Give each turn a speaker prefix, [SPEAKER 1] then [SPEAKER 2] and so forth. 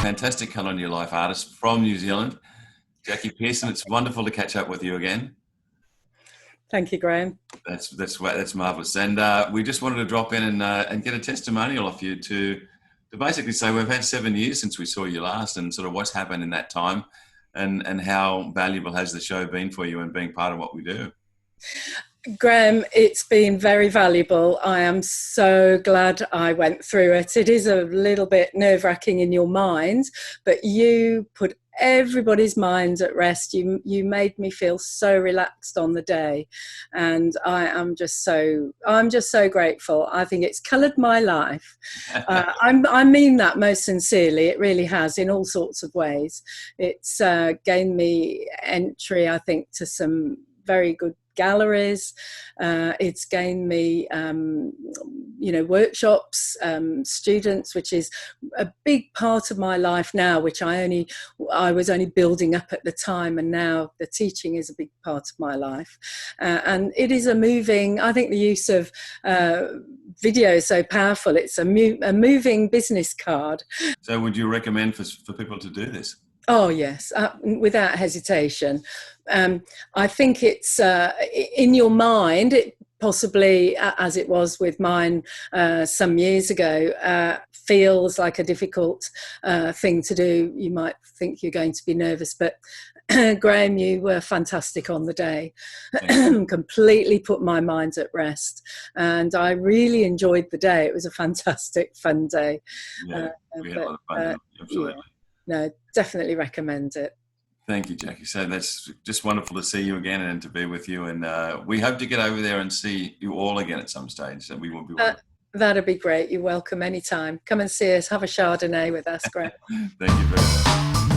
[SPEAKER 1] fantastic colour in your life artist from New Zealand, Jacky Pearson. It's wonderful to catch up with you again.
[SPEAKER 2] Thank you, Graham.
[SPEAKER 1] That's marvellous. And we just wanted to drop in and get a testimonial off you to basically say we've had 7 years since we saw you last, and sort of what's happened in that time, and how valuable has the show been for you and being part of what we do.
[SPEAKER 2] Graham, it's been very valuable. I am so glad I went through it. It is a little bit nerve-wracking in your mind, but you put everybody's minds at rest. You made me feel so relaxed on the day, and I'm just so grateful. I think it's coloured my life. I mean that most sincerely. It really has, in all sorts of ways. It's gained me entry, I think, to some very good galleries. It's gained me workshops, students, which is a big part of my life now, which I was only building up at the time, and now the teaching is a big part of my life. And it is I think the use of video is so powerful. It's a moving business card.
[SPEAKER 1] So would you recommend for people to do this?
[SPEAKER 2] Oh, yes, without hesitation. I think it's in your mind, it possibly, as it was with mine some years ago, feels like a difficult thing to do. You might think you're going to be nervous, but Graham, you were fantastic on the day. Completely put my mind at rest, and I really enjoyed the day. It was a fantastic, fun day.
[SPEAKER 1] Yeah, we had a lot of fun. Absolutely.
[SPEAKER 2] Yeah. No, definitely recommend it.
[SPEAKER 1] Thank you, Jacky. So that's just wonderful to see you again and to be with you. And we hope to get over there and see you all again at some stage. So we will be.
[SPEAKER 2] That'd be great. You're welcome anytime. Come and see us. Have a Chardonnay with us, Graham.
[SPEAKER 1] Thank you very much.